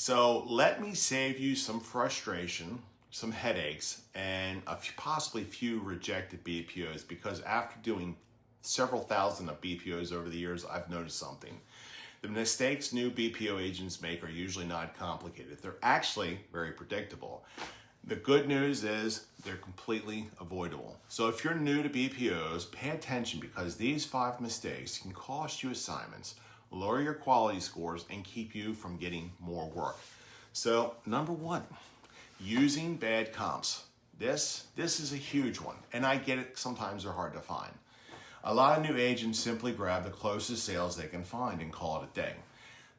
So let me save you some frustration, some headaches, and possibly few rejected BPOs, because after doing several thousand of BPOs over the years, I've noticed something. The mistakes new BPO agents make are usually not complicated. They're actually very predictable. The good news is they're completely avoidable. So if you're new to BPOs, pay attention, because these 5 mistakes can cost you assignments, lower your quality scores, and keep you from getting more work. So number 1, using bad comps. This is a huge one, and I get it, sometimes they're hard to find. A lot of new agents simply grab the closest sales they can find and call it a day.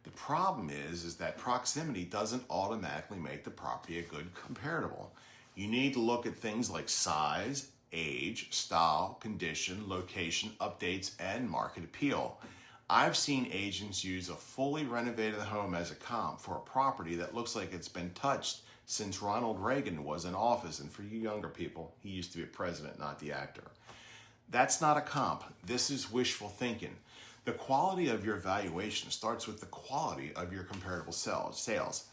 The problem is that proximity doesn't automatically make the property a good comparable. You need to look at things like size, age, style, condition, location, updates, and market appeal. I've seen agents use a fully renovated home as a comp for a property that looks like it's been touched since Ronald Reagan was in office. And for you younger people, he used to be a president, not the actor. That's not a comp. This is wishful thinking. The quality of your valuation starts with the quality of your comparable sales.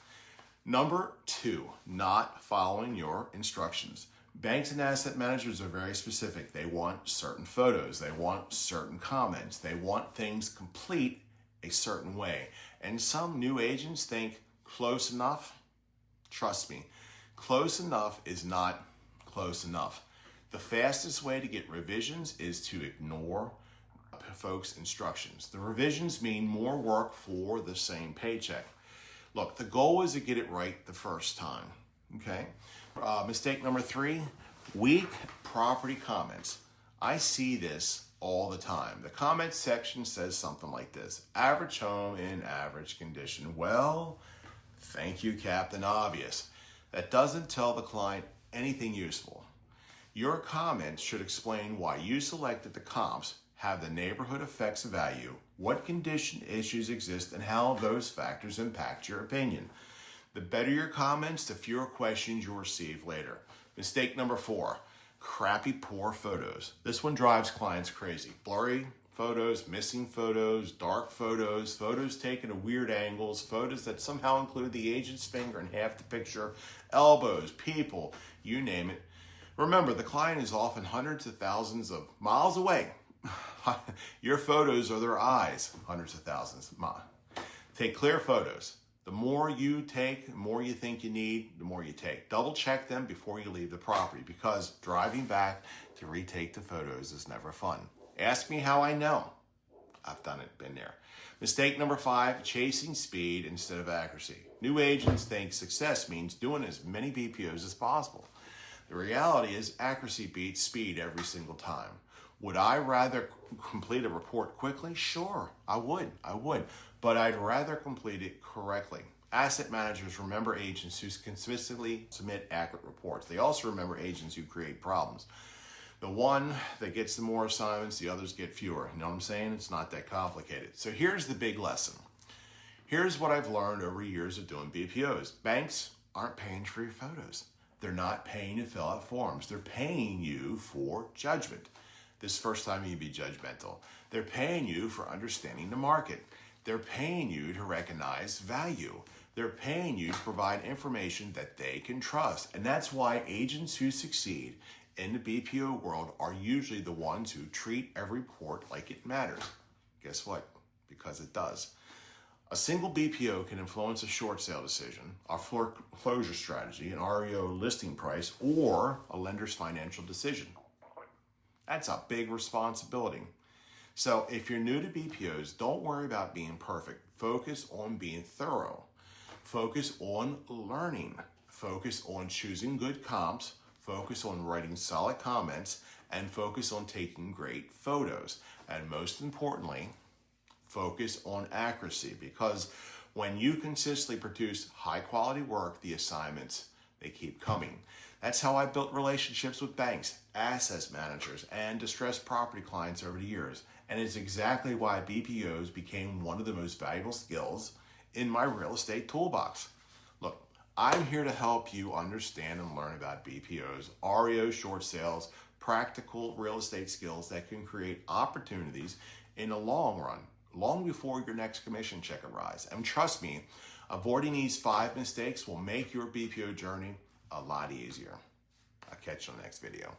Number 2, not following your instructions. Banks and asset managers are very specific. They want certain photos. They want certain comments. They want things complete a certain way. And some new agents think close enough. Trust me, close enough is not close enough. The fastest way to get revisions is to ignore folks' instructions. The revisions mean more work for the same paycheck. Look, the goal is to get it right the first time, okay? Mistake number 3, weak property comments. I see this all the time. The comments section says something like this: average home in average condition. Well, thank you, Captain Obvious. That doesn't tell the client anything useful. Your comments should explain why you selected the comps, have the neighborhood effects value, what condition issues exist, and how those factors impact your opinion. The better your comments, the fewer questions you'll receive later. Mistake number 4, crappy, poor photos. This one drives clients crazy. Blurry photos, missing photos, dark photos, photos taken at weird angles, photos that somehow include the agent's finger in half the picture, elbows, people, you name it. Remember, the client is often hundreds of thousands of miles away. Your photos are their eyes, hundreds of thousands of miles. Take clear photos. The more you take, the more you think you need, the more you take. Double check them before you leave the property, because driving back to retake the photos is never fun. Ask me how I know. I've done it, been there. Mistake number 5, chasing speed instead of accuracy. New agents think success means doing as many BPOs as possible. The reality is accuracy beats speed every single time. Would I rather complete a report quickly? Sure, I would. But I'd rather complete it correctly. Asset managers remember agents who consistently submit accurate reports. They also remember agents who create problems. The one that gets the more assignments, the others get fewer. You know what I'm saying? It's not that complicated. So here's the big lesson. Here's what I've learned over years of doing BPOs. Banks aren't paying for your photos. They're not paying you to fill out forms. They're paying you for judgment. This first time you'd be judgmental. They're paying you for understanding the market. They're paying you to recognize value. They're paying you to provide information that they can trust. And that's why agents who succeed in the BPO world are usually the ones who treat every report like it matters. Guess what? Because it does. A single BPO can influence a short sale decision, a foreclosure strategy, an REO listing price, or a lender's financial decision. That's a big responsibility. So if you're new to BPOs, don't worry about being perfect. Focus on being thorough. Focus on learning. Focus on choosing good comps. Focus on writing solid comments, and focus on taking great photos. And most importantly, focus on accuracy, because when you consistently produce high quality work, the assignments, they keep coming. That's how I built relationships with banks, asset managers, and distressed property clients over the years. And it's exactly why BPOs became one of the most valuable skills in my real estate toolbox. Look, I'm here to help you understand and learn about BPOs, REO, short sales, practical real estate skills that can create opportunities in the long run, long before your next commission check arrives. And trust me, Avoiding these 5 mistakes will make your BPO journey a lot easier. I'll catch you on the next video.